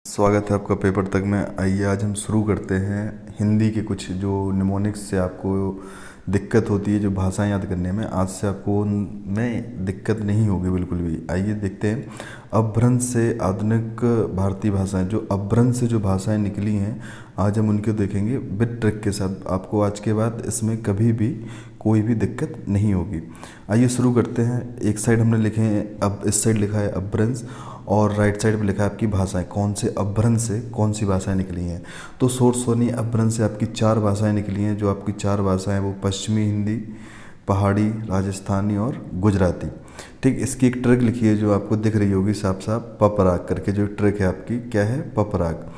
स्वागत है आपका पेपर तक में। आइए आज हम शुरू करते हैं हिंदी के कुछ जो निमोनिक्स से आपको दिक्कत होती है जो भाषाएं याद करने में, आज से आपको में दिक्कत नहीं होगी बिल्कुल भी। आइए देखते हैं अपभ्रंश से आधुनिक भारतीय भाषाएं, जो अपभ्रंश से जो भाषाएं निकली हैं आज हम उनको देखेंगे विद ट्रिक के साथ। आपको आज के बाद इसमें कभी भी कोई भी दिक्कत नहीं होगी। आइए शुरू करते हैं। एक साइड हमने लिखे हैं, अब इस साइड लिखा है अपभ्रंश और राइट साइड पे लिखा है आपकी भाषाएं, कौन से अपभ्रंश से कौन सी भाषाएं निकली हैं। तो सोर्स सोनी अपभ्रंश से आपकी 4 भाषाएं निकली हैं। जो आपकी 4 भाषाएं वो पश्चिमी हिंदी, पहाड़ी, राजस्थानी और गुजराती। ठीक, इसकी एक ट्रिक लिखी है जो आपको दिख रही होगी साफ साफ, पपराग करके जो ट्रिक है आपकी, क्या है, पपराग।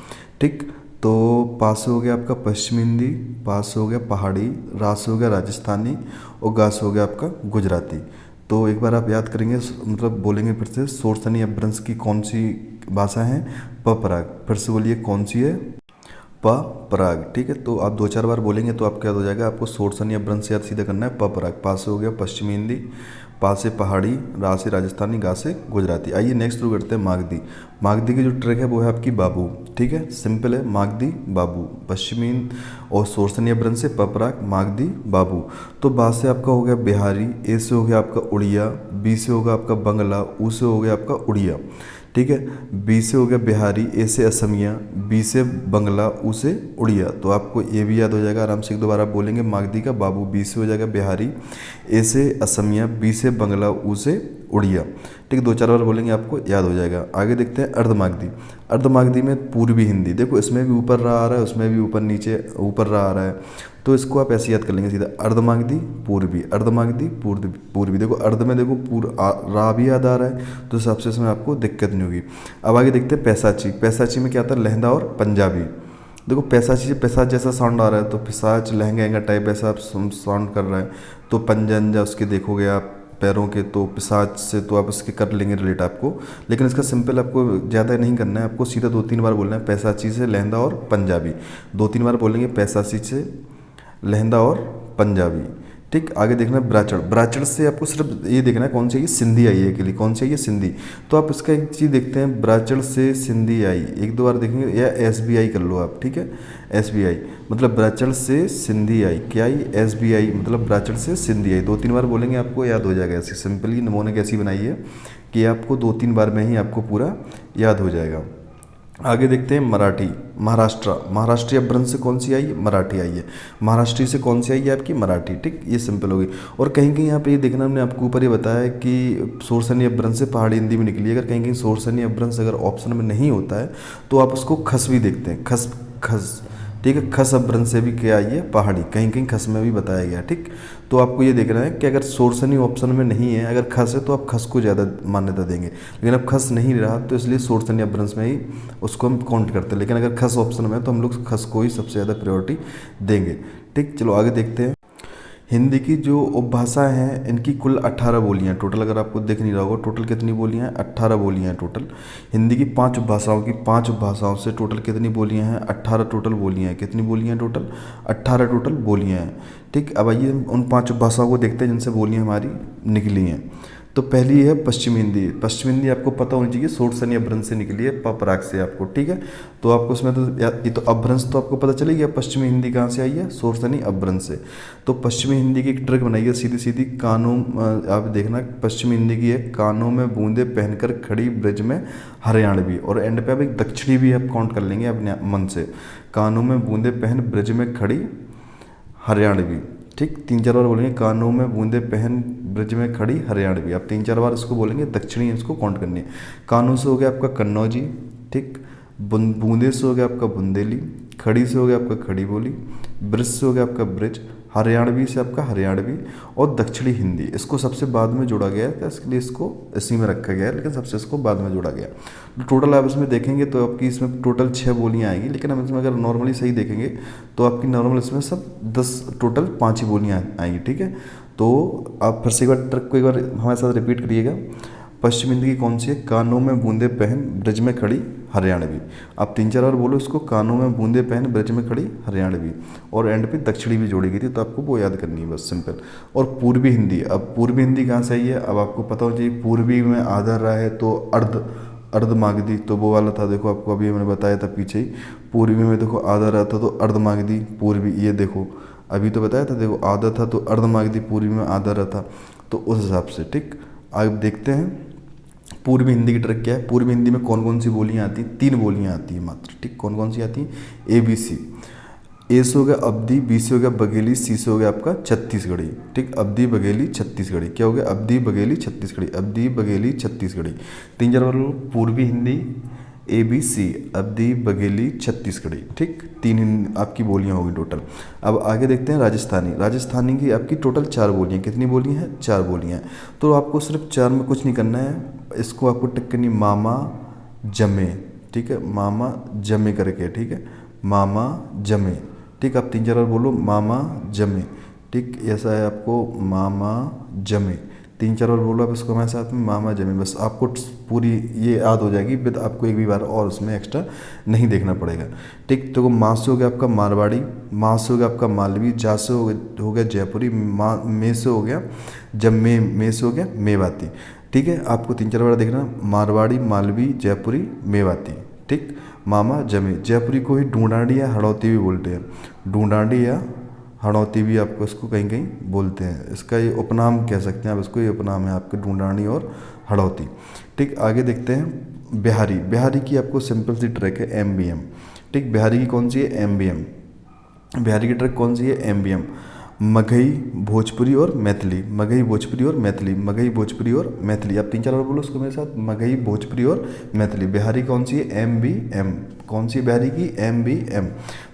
ठीक, तो पास हो गया आपका पश्चिमी हिंदी, पास हो गया पहाड़ी, रास हो गया राजस्थानी और गास हो गया आपका गुजराती। तो एक बार आप याद करेंगे, मतलब बोलेंगे फिर से, सोर्सनी अपभ्रंश की कौन सी भाषा है, पपराग। फिर से बोलिए कौन सी है, पपराग। ठीक है, तो आप 2-4 बार बोलेंगे तो आपको याद हो जाएगा। आपको सोर्सनी अपभ्रंश याद सीधा करना है, पपराग। पास से हो गया पश्चिमी हिंदी, पा से पहाड़ी, रा से राजस्थानी, गा से गुजराती। आइए नेक्स्ट शुरू करते हैं मागधी। मागधी की जो ट्रिक है वो है आपकी बाबू। ठीक है, सिंपल है, मागधी बाबू। पश्चिमी और सोर्सनी अपभ्रंश से पपराग, मागधी बाबू। तो बा से आपका हो गया बिहारी, ए से हो गया आपका उड़िया, बी से होगा आपका बंगला, ऊ से हो गया आपका उड़िया। ठीक है, बी से हो गया बिहारी, ए से असमिया, बी से बंगला, ऊ से उड़िया। तो आपको ये भी याद हो जाएगा आराम से। एक दो बार आप बोलेंगे मागधी का बाबू, बी से हो जाएगा बिहारी, ए से असमिया, बी से बंगला, ऊ से उड़िया। ठीक है, 2-4 बार बोलेंगे आपको याद हो जाएगा। आगे देखते हैं अर्धमागधी। अर्धमागधी में पूर्वी हिंदी, देखो इसमें भी ऊपर रा आ रहा है, उसमें भी ऊपर नीचे ऊपर रा आ रहा है, तो इसको आप ऐसे याद कर लेंगे सीधा, अर्धमागधी पूर्वी, अर्धमागधी पूर्वी। देखो अर्ध में देखो रा भी याद आ रहा है, तो सबसे इसमें आपको दिक्कत नहीं होगी। अब आगे देखते हैं पैसाची। पैसाची में क्या आता है, लहंदा और पंजाबी। देखो पैसाची से पैसा जैसा साउंड आ रहा है, तो पिसाच लहंगा टाइप ऐसा आप साउंड कर रहा है। तो पंजंजा उसके देखोगे आप पैरों के, तो पिसाच से तो आप इसके कर लेंगे रिलेट आपको। लेकिन इसका सिंपल आपको ज़्यादा नहीं करना है, आपको सीधा 2-3 बार बोलना है, पैसाची से लहंदा और पंजाबी। 2-3 बार बोलेंगे पैसाची से लहंदा और पंजाबी। ठीक, आगे देखना है ब्राचड़। ब्राचड़ से आपको सिर्फ ये देखना है कौन सी आई, सिंधी आई है के लिए, कौन सी आई है, सिंधी। तो आप इसका एक चीज़ देखते हैं, ब्राचड़ से सिंधी आई, 1-2 बार देखेंगे, या SBI कर लो आप। ठीक है, SBI मतलब ब्राचड़ से सिंधी आई, क्या आई, SBI मतलब ब्राचड़ से सिंधी आई। 2-3 बार बोलेंगे आपको याद हो जाएगा। ऐसी सिंपली नमूने कैसी बनाई है कि आपको 2-3 बार में ही आपको पूरा याद हो जाएगा। आगे देखते हैं मराठी। महाराष्ट्र, महाराष्ट्रीय अपभ्रंश से कौन सी आई, मराठी आई है। महाराष्ट्री से कौन सी आई है आपकी, मराठी। ठीक, ये सिंपल होगी। और कहीं कहीं यहाँ पे ये देखना, हमने आपको ऊपर ये बताया है कि सोर्सनी अपभ्रंश से पहाड़ी हिंदी में निकली है। अगर कहीं कहीं सोर्सनी अपभ्रंश अगर ऑप्शन में नहीं होता है तो आप उसको खस भी देखते हैं, खस खस। ठीक है, खस अपभ्रंश से भी क्या आई है, पहाड़ी। कहीं कहीं खस में भी बताया गया। ठीक, तो आपको ये देखना है कि अगर सोर्सनी ऑप्शन में नहीं है, अगर खस है तो आप खस को ज़्यादा मान्यता देंगे। लेकिन अब खस नहीं रहा तो इसलिए सोर्सनी अपभ्रंश में ही उसको हम काउंट करते हैं। लेकिन अगर खस ऑप्शन में है तो हम लोग खस को ही सबसे ज़्यादा प्रायोरिटी देंगे। ठीक, चलो आगे देखते हैं। हिंदी की जो उपभाषाएं हैं इनकी कुल 18 बोलियां टोटल। अगर आपको दिख नहीं रहा होगा, टोटल कितनी बोलियां हैं, 18 बोलियां हैं टोटल। हिंदी की 5 उपभाषाओं की 5 उपभाषाओं से टोटल कितनी बोलियां हैं, 18 टोटल बोलियां हैं। कितनी बोलियां हैं टोटल, 18 टोटल बोलियां हैं। ठीक, अब आइए उन 5 उपभाषाओं को देखते हैं जिनसे बोलियां हमारी निकली हैं। तो पहली है पश्चिमी हिंदी। पश्चिमी हिंदी आपको पता होनी चाहिए, सोर्सनी अपभ्रंश से निकली है, पपराग से आपको। ठीक है, तो आपको उसमें तो ये तो अपभ्रंश तो आपको पता चलेगा पश्चिमी हिंदी कहाँ से आई है, सोर्सनी अपभ्रंश से। तो पश्चिमी हिंदी की एक ट्रिक बनाई है सीधी सीधी, कानों, आप देखना पश्चिमी हिंदी की है, कानों में बूंदे पहनकर खड़ी ब्रज में हरियाणवी। और एंड पे आप एक दक्षिणी भी आप काउंट कर लेंगे अपने मन से, कानों में बूंदे पहन ब्रज में खड़ी हरियाणवी। ठीक, 3-4 बार बोलेंगे, कानों में बूंदे पहन ब्रज में खड़ी हरियाणवी। आप 3-4 बार इसको बोलेंगे, दक्षिणी इसको काउंट करनी है। कानों से हो गया आपका कन्नौजी। ठीक, बूंदे से हो गया आपका बुंदेली, खड़ी से हो गया आपका खड़ी बोली, ब्रज से हो गया आपका ब्रज, हरियाणवी से आपका हरियाणवी, और दक्षिणी हिंदी इसको सबसे बाद में जोड़ा गया है, इसलिए इसको इसी में रखा गया है, लेकिन सबसे इसको बाद में जोड़ा गया। तो टोटल आप इसमें देखेंगे तो आपकी इसमें टोटल 6 बोलियाँ आएंगी। लेकिन हम इसमें अगर नॉर्मली सही देखेंगे तो आपकी नॉर्मल इसमें सब 10 टोटल 5 ही बोलियाँ आएंगी। ठीक है, तो आप फिर से एक बार ट्रिक को एक बार हमारे साथ रिपीट करिएगा। पश्चिम हिंदी की कौन सी है, कानों में बूंदे पहन ब्रज में खड़ी हरियाणवी। आप 3-4 बार बोलो इसको, कानों में बूंदे पहन ब्रज में खड़ी हरियाणवी, और एंड पे दक्षिणी भी जोड़ी गई थी, तो आपको वो याद करनी है बस, सिंपल। और पूर्वी हिंदी, अब पूर्वी हिंदी कहाँ से आई है, अब आपको पता हो चाहिए, पूर्वी में आधा रहा है तो अर्ध अर्धमागधी, तो वो वाला था, देखो आपको अभी मैंने बताया था पीछे ही। पूर्वी में देखो आधा रहता तो अर्धमागधी पूर्वी, ये देखो अभी तो बताया था, देखो आधा था तो अर्धमागधी पूर्वी में आधा रहता, तो उस हिसाब से। ठीक, अब देखते हैं पूर्वी हिंदी की ट्रिक क्या है। पूर्वी हिंदी में कौन कौन सी बोलियाँ आती हैं? 3 बोलियाँ आती हैं मात्र। ठीक, कौन कौन सी आती हैं? ABC। ए से हो गया अवधी, बी से हो गया बघेली, सी से हो गया आपका छत्तीसगढ़ी। ठीक, अवधी बघेली छत्तीसगढ़ी, क्या हो गया? अवधी बघेली छत्तीसगढ़ी, अवधी बघेली छत्तीसगढ़ी। 3 4 बार पूर्वी हिंदी ABC, अवधी बघेली छत्तीसगढ़ी। ठीक, 3 आपकी बोलियां होगी टोटल। अब आगे देखते हैं राजस्थानी। राजस्थानी की आपकी टोटल 4 बोलियां, कितनी बोलियां हैं? 4 बोलियां। तो आपको सिर्फ 4 में कुछ नहीं करना है, इसको आपको टिक करनी मामा जमे। ठीक है, मामा जमे करके। ठीक है, मामा जमे। ठीक, आप 3 4 बार बोलो मामा जमे। ठीक, ऐसा है आपको मामा जमे, 3 4 बार बोलो आप इसको हमारे साथ में, मामा जमे। बस आपको पूरी ये याद हो जाएगी, फिर आपको एक भी बार और उसमें एक्स्ट्रा नहीं देखना पड़ेगा। ठीक, तो माँ से हो गया आपका मारवाड़ी, माँ से हो गया आपका मालवी, जा से हो गया जयपुरी, मे से हो गया जब मे से हो गया मेवाती। ठीक है, आपको 3 4 बार देखना, मारवाड़ी, मालवी, जयपुरी, मेवाती। ठीक, मामा जमे। जयपुरी को ही ढूंढाड़ी या हड़ौती भी बोलते हैं, ढूंढाड़ी या हड़ौती भी आपको इसको कहीं कहीं बोलते हैं। इसका ये उपनाम कह सकते हैं आप इसको, ये उपनाम है आपके ढूंढाड़ी और हड़ौती। ठीक, आगे देखते हैं बिहारी। बिहारी की आपको सिंपल सी ट्रिक है MBM। ठीक, बिहारी की कौन सी है? MBM। बिहारी की ट्रिक कौन सी है? MBM। मगही, भोजपुरी और मैथिली, मगही, भोजपुरी और मैथिली, मगही, भोजपुरी और मैथिली। आप 3 4 बार बोलो उसको मेरे साथ, मगही, भोजपुरी और मैथिली। बिहारी कौन सी है? MBM। कौन सी बिहारी की? MBM।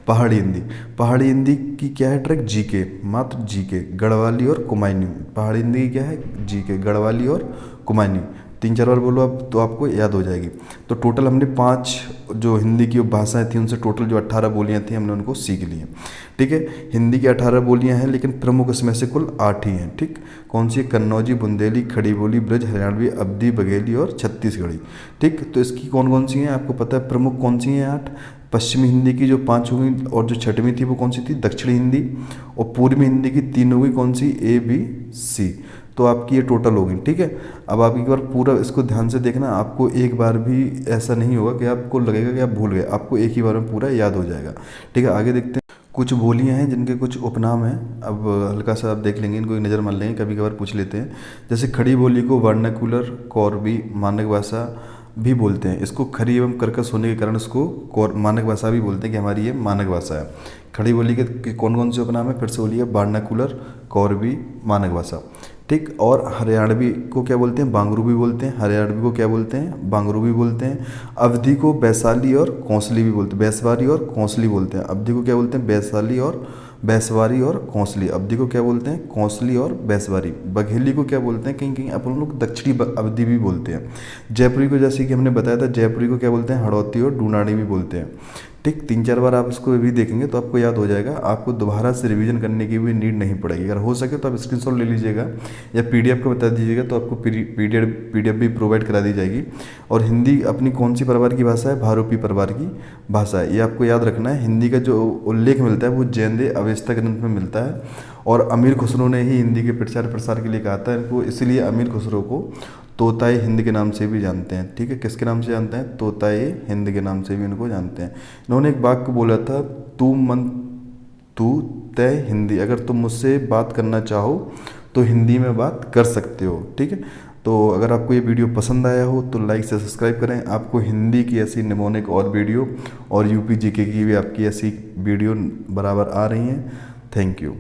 पहाड़ी हिंदी। पहाड़ी हिंदी की क्या है ट्रिक? GK, मात्र GK, गढ़वाली और कुमायूनी। पहाड़ी हिंदी की क्या है? GK, गढ़वाली और कुमायूनी। 3 4 बार बोलो अब तो आपको याद हो जाएगी। तो टोटल हमने 5 जो हिंदी की भाषाएं थी उनसे टोटल जो 18 बोलियां थी हमने उनको सीख ली हैं। ठीक है, हिंदी की 18 बोलियां हैं, लेकिन प्रमुख इसमें से कुल 8 ही हैं। ठीक, कौन सी है? कन्नौजी, बुंदेली, खड़ी बोली, ब्रज, हरियाणवी, अवधी, बघेली और छत्तीसगढ़ी। ठीक, तो इसकी कौन कौन सी हैं आपको पता है? प्रमुख कौन सी हैं? 8। पश्चिमी हिंदी की जो 5 हो गई, और जो 6वीं थी वो कौन सी थी? दक्षिणी हिंदी। और पूर्वी हिंदी की 3 हो गई, कौन सी? ABC। तो आपकी ये टोटल हो गई। ठीक है, अब आप एक बार पूरा इसको ध्यान से देखना, आपको एक बार भी ऐसा नहीं होगा कि आपको लगेगा कि आप भूल गए, आपको एक ही बार में पूरा याद हो जाएगा। ठीक है, आगे देखते हैं। कुछ बोलियां हैं जिनके कुछ उपनाम हैं, अब हल्का सा आप देख लेंगे, इनको एक नज़र मार लेंगे, कभी कभार पूछ लेते हैं। जैसे खड़ी बोली को वर्नाक्युलर, कौरवी, मानक भाषा भी बोलते हैं। इसको खड़ी एवं कर्कश होने के कारण इसको मानक भाषा भी बोलते हैं कि हमारी ये मानक भाषा है। खड़ी बोली के कौन कौन से उपनाम है? फिर से बोलिए, वर्नाक्युलर, कौरवी, मानक भाषा। ठीक, और हरियाणवी को क्या बोलते हैं? बांगरू भी बोलते हैं। हरियाणवी को क्या बोलते हैं? बांगरू भी बोलते हैं। अवधी को बैसाली और कौंसली भी बोलते हैं, बैसवारी और कौंसली बोलते हैं। अवधी को क्या बोलते हैं? बैसाली और बैसवारी और कौंसली। अवधी को क्या बोलते हैं? कौंसली और बैसवारी। बघेली को क्या बोलते हैं? कहीं कहीं अपन लोग दक्षिणी अवधी भी बोलते हैं। जयपुरी को, जैसे कि हमने बताया था, जयपुरी को क्या बोलते हैं? हड़ौती और ढूंढाड़ी भी बोलते हैं। ठीक, 3 4 बार आप इसको भी देखेंगे तो आपको याद हो जाएगा, आपको दोबारा से रिवीजन करने की भी नीड नहीं पड़ेगी। अगर हो सके तो आप स्क्रीनशॉट ले लीजिएगा या PDF को बता दीजिएगा, तो आपको PDF भी प्रोवाइड करा दी जाएगी। और हिंदी अपनी कौन सी परिवार की भाषा है? भारूपी परिवार की भाषा है, ये आपको याद रखना है। हिंदी का जो उल्लेख मिलता है वो जैनदेव अवेस्ता ग्रंथ में मिलता है, और अमीर खुसरो ने ही हिंदी के प्रचार प्रसार के लिए कहा था इनको, इसलिए अमीर खुसरो को तोताए हिंद के नाम से भी जानते हैं। ठीक है, किसके नाम से जानते हैं? तोताए हिंद के नाम से भी इनको जानते हैं। इन्होंने एक वाक्य बोला था, तू तय हिंदी, अगर तुम मुझसे बात करना चाहो तो हिंदी में बात कर सकते हो। ठीक है, तो अगर आपको ये वीडियो पसंद आया हो तो लाइक से सब्सक्राइब करें। आपको हिंदी की ऐसी निमोनिक और वीडियो और UP GK की भी आपकी ऐसी वीडियो बराबर आ रही हैं। Thank you.